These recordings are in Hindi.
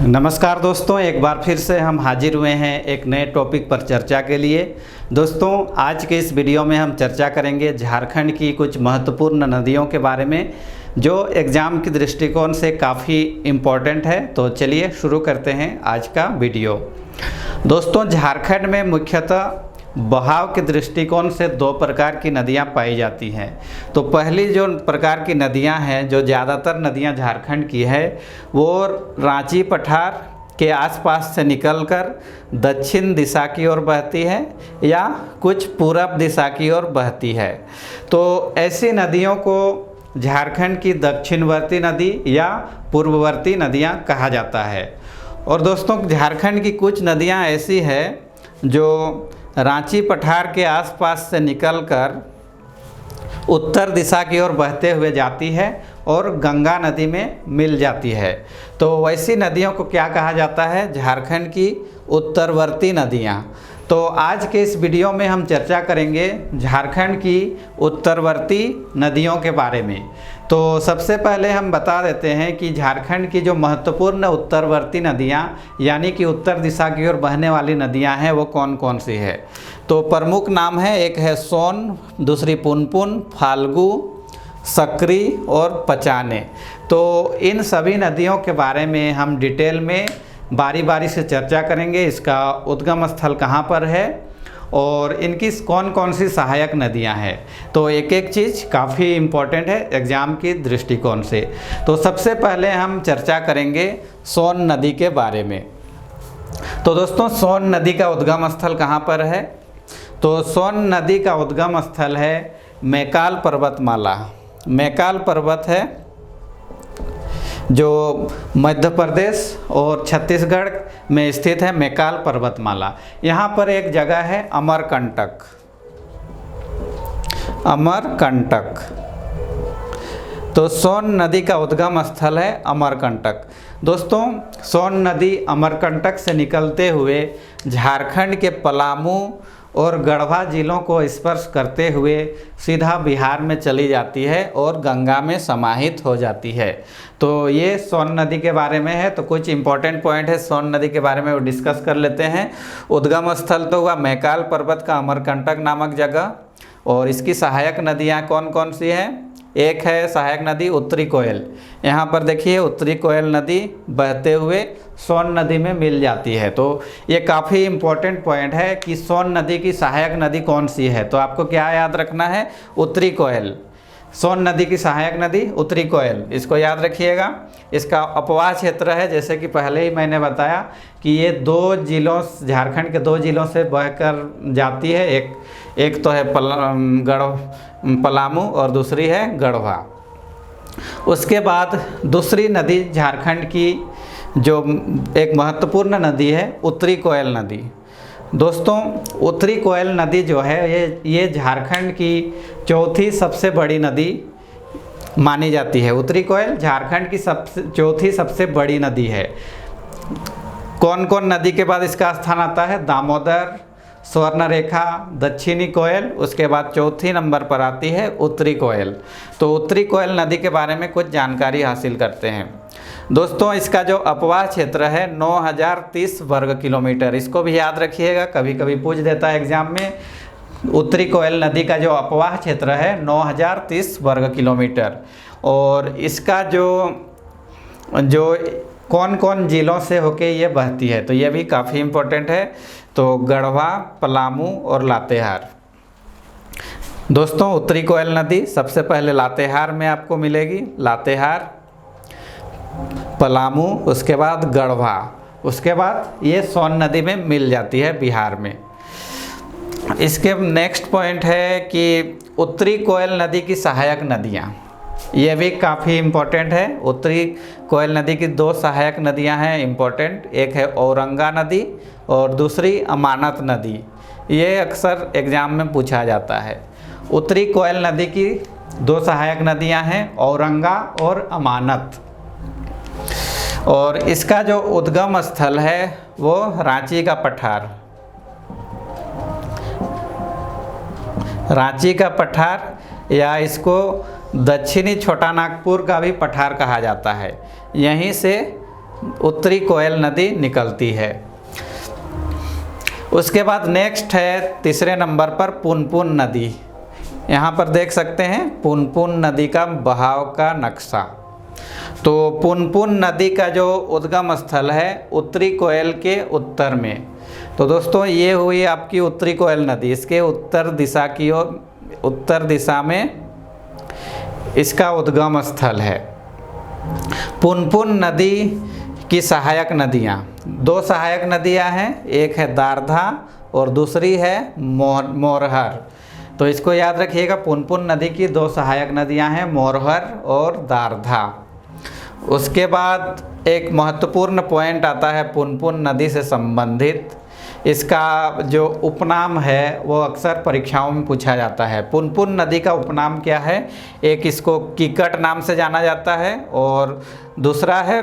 नमस्कार दोस्तों, एक बार फिर से हम हाजिर हुए हैं एक नए टॉपिक पर चर्चा के लिए। दोस्तों, आज के इस वीडियो में हम चर्चा करेंगे झारखंड की कुछ महत्वपूर्ण नदियों के बारे में जो एग्ज़ाम की दृष्टिकोण से काफ़ी इम्पोर्टेंट है। तो चलिए शुरू करते हैं आज का वीडियो। दोस्तों, झारखंड में मुख्यतः बहाव के दृष्टिकोण से दो प्रकार की नदियां पाई जाती हैं। तो पहली जो प्रकार की नदियां हैं, जो ज़्यादातर नदियां झारखंड की है, वो रांची पठार के आसपास से निकलकर दक्षिण दिशा की ओर बहती है या कुछ पूरब दिशा की ओर बहती है। तो ऐसी नदियों को झारखंड की दक्षिणवर्ती नदी या पूर्ववर्ती नदियां कहा जाता है। और दोस्तों, झारखंड की कुछ नदियां ऐसी है जो रांची पठार के आसपास से निकलकर उत्तर दिशा की ओर बहते हुए जाती है और गंगा नदी में मिल जाती है। तो वैसी नदियों को क्या कहा जाता है? झारखंड की उत्तरवर्ती नदियाँ। तो आज के इस वीडियो में हम चर्चा करेंगे झारखंड की उत्तरवर्ती नदियों के बारे में। तो सबसे पहले हम बता देते हैं कि झारखंड की जो महत्वपूर्ण उत्तरवर्ती नदियां यानी कि उत्तर दिशा की ओर बहने वाली नदियां हैं वो कौन कौन सी है। तो प्रमुख नाम है, एक है सोन, दूसरी पुनपुन, फाल्गु, सकरी और पचाने। तो इन सभी नदियों के बारे में हम डिटेल में बारी बारी से चर्चा करेंगे। इसका उद्गम स्थल कहाँ पर है और इनकी कौन कौन सी सहायक नदियां हैं। तो एक एक चीज़ काफ़ी इम्पोर्टेंट है एग्ज़ाम की दृष्टिकोण से। तो सबसे पहले हम चर्चा करेंगे सोन नदी के बारे में। तो दोस्तों, सोन नदी का उद्गम स्थल कहाँ पर है? तो सोन नदी का उद्गम स्थल है मैकाल पर्वतमाला। मैकाल पर्वत है जो मध्य प्रदेश और छत्तीसगढ़ में स्थित है। मैकाल पर्वतमाला, यहाँ पर एक जगह है अमरकंटक। अमरकंटक, तो सोन नदी का उद्गम स्थल है अमरकंटक। दोस्तों, सोन नदी अमरकंटक से निकलते हुए झारखंड के पलामू और गढ़वा जिलों को स्पर्श करते हुए सीधा बिहार में चली जाती है और गंगा में समाहित हो जाती है। तो ये सोन नदी के बारे में है। तो कुछ इंपॉर्टेंट पॉइंट है सोन नदी के बारे में, वो डिस्कस कर लेते हैं। उद्गम स्थल तो हुआ मैकाल पर्वत का अमरकंटक नामक जगह। और इसकी सहायक नदियाँ कौन कौन सी हैं? एक है सहायक नदी उत्तरी कोयल। यहाँ पर देखिए उत्तरी कोयल नदी बहते हुए सोन नदी में मिल जाती है। तो ये काफ़ी इम्पोर्टेंट पॉइंट है कि सोन नदी की सहायक नदी कौन सी है। तो आपको क्या याद रखना है? उत्तरी कोयल। सोन नदी की सहायक नदी उत्तरी कोयल, इसको याद रखिएगा। इसका अपवाह क्षेत्र है, जैसे कि पहले ही मैंने बताया कि ये दो जिलों, झारखंड के दो जिलों से बहकर जाती है। एक तो है पलामू और दूसरी है गढ़वा। उसके बाद दूसरी नदी झारखंड की जो एक महत्वपूर्ण नदी है उत्तरी कोयल नदी। दोस्तों, उत्तरी कोयल नदी जो है ये झारखंड की चौथी सबसे बड़ी नदी मानी जाती है। उत्तरी कोयल झारखंड की चौथी सबसे बड़ी नदी है। कौन कौन नदी के बाद इसका स्थान आता है? दामोदर, स्वर्णरेखा, दक्षिणी कोयल, उसके बाद चौथी नंबर पर आती है उत्तरी कोयल। तो उत्तरी कोयल नदी के बारे में कुछ जानकारी हासिल करते हैं। दोस्तों, इसका जो अपवाह क्षेत्र है 9030 वर्ग किलोमीटर, इसको भी याद रखिएगा, कभी कभी पूछ देता है एग्जाम में। उत्तरी कोयल नदी का जो अपवाह क्षेत्र है 9030 वर्ग किलोमीटर। और इसका जो कौन कौन जिलों से होके ये बहती है, तो ये भी काफ़ी इम्पोर्टेंट है। तो गढ़वा, पलामू और लातेहार। दोस्तों, उत्तरी कोयल नदी सबसे पहले लातेहार में आपको मिलेगी। लातेहार, पलामू, उसके बाद गढ़वा, उसके बाद ये सोन नदी में मिल जाती है बिहार में। इसके नेक्स्ट पॉइंट है कि उत्तरी कोयल नदी की सहायक नदियाँ, ये भी काफ़ी इम्पोर्टेंट है। उत्तरी कोयल नदी की दो सहायक नदियां हैं इम्पोर्टेंट, एक है औरंगा नदी और दूसरी अमानत नदी। ये अक्सर एग्ज़ाम में पूछा जाता है। उत्तरी कोयल नदी की दो सहायक नदियां हैं औरंगा और अमानत। और इसका जो उद्गम स्थल है वो रांची का पठार। रांची का पठार या इसको दक्षिणी छोटा नागपुर का भी पठार कहा जाता है। यहीं से उत्तरी कोयल नदी निकलती है। उसके बाद नेक्स्ट है तीसरे नंबर पर पुनपुन नदी। यहाँ पर देख सकते हैं पुनपुन नदी का बहाव का नक्शा। तो पुनपुन नदी का जो उद्गम स्थल है उत्तरी कोयल के उत्तर में। तो दोस्तों ये हुई आपकी उत्तरी कोयल नदी, इसके उत्तर दिशा की ओर, उत्तर दिशा में इसका उद्गम स्थल है। पुनपुन नदी की सहायक नदियाँ, दो सहायक नदियाँ हैं, एक है दारधा और दूसरी है मोरहर। तो इसको याद रखिएगा, पुनपुन नदी की दो सहायक नदियाँ हैं, मोरहर और दारधा। उसके बाद एक महत्वपूर्ण पॉइंट आता है पुनपुन नदी से संबंधित, इसका जो उपनाम है वो अक्सर परीक्षाओं में पूछा जाता है। पुनपुन नदी का उपनाम क्या है? एक इसको कीकट नाम से जाना जाता है और दूसरा है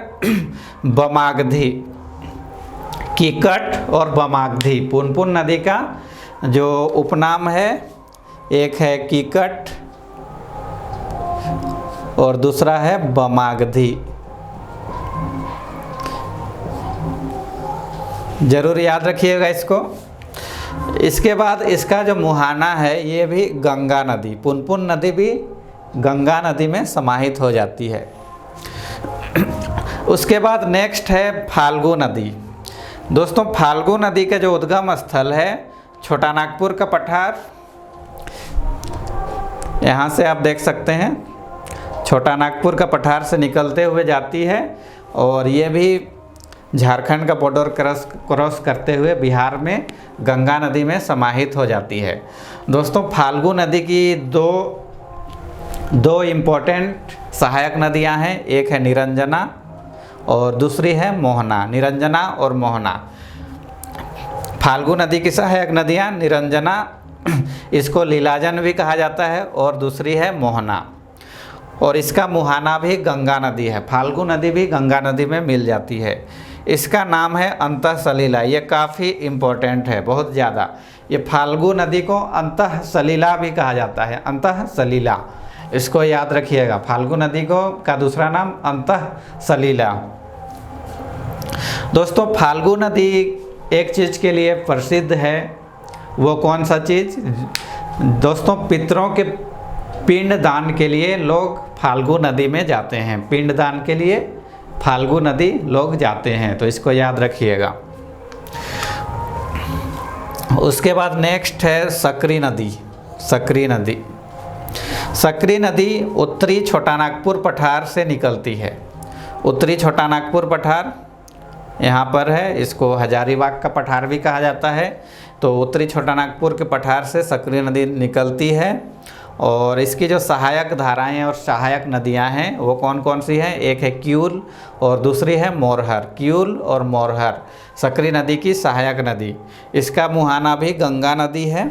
बमागधी। कीकट और बमागधी पुनपुन नदी का जो उपनाम है, एक है कीकट और दूसरा है बमागधी। जरूर याद रखिएगा इसको। इसके बाद इसका जो मुहाना है ये भी गंगा नदी, पुनपुन नदी भी गंगा नदी में समाहित हो जाती है। उसके बाद नेक्स्ट है फाल्गु नदी। दोस्तों फाल्गु नदी का जो उद्गम स्थल है छोटा नागपुर का पठार, यहाँ से आप देख सकते हैं छोटा नागपुर का पठार से निकलते हुए जाती है और ये भी झारखंड का बॉर्डर क्रॉस करते हुए बिहार में गंगा नदी में समाहित हो जाती है। दोस्तों फाल्गु नदी की दो इम्पोर्टेंट सहायक नदियां हैं, एक है निरंजना और दूसरी है मोहना। निरंजना और मोहना फाल्गु नदी की सहायक नदियां, निरंजना इसको लीलाजन भी कहा जाता है और दूसरी है मोहना, और इसका मुहाना भी गंगा नदी है। फाल्गु नदी भी गंगा नदी में मिल जाती है। इसका नाम है अंतः सलीला, ये काफ़ी इम्पोर्टेंट है, बहुत ज़्यादा। ये फाल्गु नदी को अंतः सलीला भी कहा जाता है, अंतः सलीला, इसको याद रखिएगा। फाल्गु नदी का दूसरा नाम अंतः सलीला। दोस्तों फाल्गु नदी एक चीज़ के लिए प्रसिद्ध है, वो कौन सा चीज़? दोस्तों पितरों के पिंड दान के लिए लोग फाल्गु नदी में जाते हैं, पिंड दान के लिए फाल्गु नदी लोग जाते हैं, तो इसको याद रखिएगा। उसके बाद नेक्स्ट है सकरी नदी। सकरी नदी, सकरी नदी उत्तरी छोटा नागपुर पठार से निकलती है। उत्तरी छोटा नागपुर पठार यहाँ पर है, इसको हजारीबाग का पठार भी कहा जाता है। तो उत्तरी छोटा नागपुर के पठार से सकरी नदी निकलती है और इसकी जो सहायक धाराएं और सहायक नदियां हैं वो कौन कौन सी हैं? एक है क्यूल और दूसरी है मोरहर। क्यूल और मोरहर सकरी नदी की सहायक नदी। इसका मुहाना भी गंगा नदी है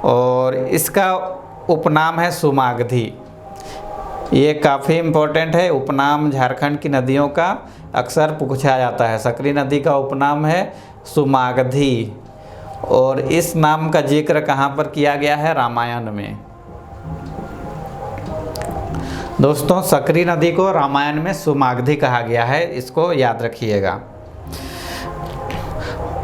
और इसका उपनाम है सुमागधी। ये काफ़ी इम्पोर्टेंट है, उपनाम झारखंड की नदियों का अक्सर पूछा जाता है। सकरी नदी का उपनाम है सुमागधी और इस नाम का जिक्र कहाँ पर किया गया है? रामायण में। दोस्तों सकरी नदी को रामायण में सुमागधी कहा गया है, इसको याद रखिएगा।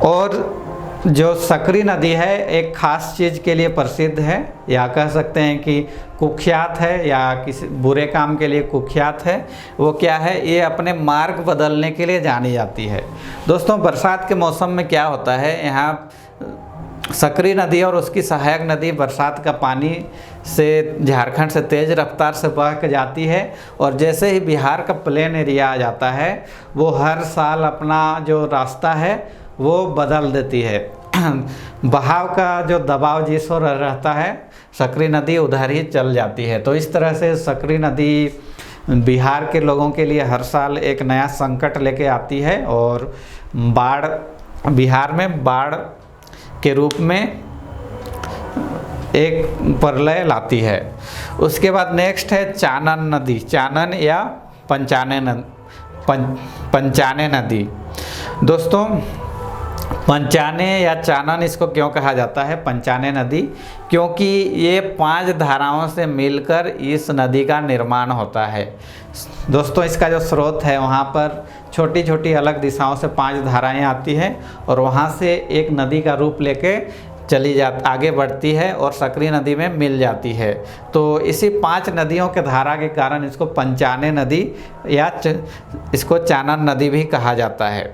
और जो सकरी नदी है एक खास चीज़ के लिए प्रसिद्ध है, या कह सकते हैं कि कुख्यात है, या किसी बुरे काम के लिए कुख्यात है। वो क्या है? ये अपने मार्ग बदलने के लिए जानी जाती है। दोस्तों बरसात के मौसम में क्या होता है, यहाँ सकरी नदी और उसकी सहायक नदी बरसात का पानी से झारखंड से तेज़ रफ्तार से बह के जाती है और जैसे ही बिहार का प्लेन एरिया आ जाता है वो हर साल अपना जो रास्ता है वो बदल देती है। बहाव का जो दबाव जिस ओर रहता है सकरी नदी उधर ही चल जाती है। तो इस तरह से सकरी नदी बिहार के लोगों के लिए हर साल एक नया संकट लेके आती है और बाढ़, बिहार में बाढ़ के रूप में एक प्रलय लाती है। उसके बाद नेक्स्ट है चानन नदी। चानन या पंचाने नदी। दोस्तों पंचाने या चानन इसको क्यों कहा जाता है पंचाने नदी, क्योंकि ये 5 धाराओं से मिलकर इस नदी का निर्माण होता है। दोस्तों इसका जो स्रोत है वहाँ पर छोटी छोटी अलग दिशाओं से 5 धाराएं आती हैं और वहाँ से एक नदी का रूप लेके आगे बढ़ती है और सकरी नदी में मिल जाती है। तो इसी 5 नदियों के धारा के कारण इसको पंचाने नदी या इसको चानन नदी भी कहा जाता है।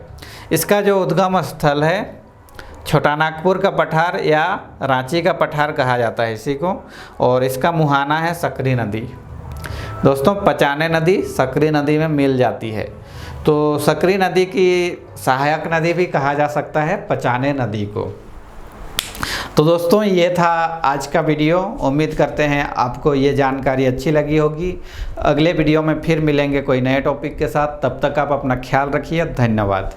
इसका जो उद्गम स्थल है छोटानागपुर का पठार या रांची का पठार कहा जाता है इसी को, और इसका मुहाना है सकरी नदी। दोस्तों पंचाने नदी सकरी नदी में मिल जाती है, तो सकरी नदी की सहायक नदी भी कहा जा सकता है पंचाने नदी को। तो दोस्तों ये था आज का वीडियो। उम्मीद करते हैं आपको ये जानकारी अच्छी लगी होगी। अगले वीडियो में फिर मिलेंगे कोई नए टॉपिक के साथ। तब तक आप अपना ख्याल रखिए। धन्यवाद।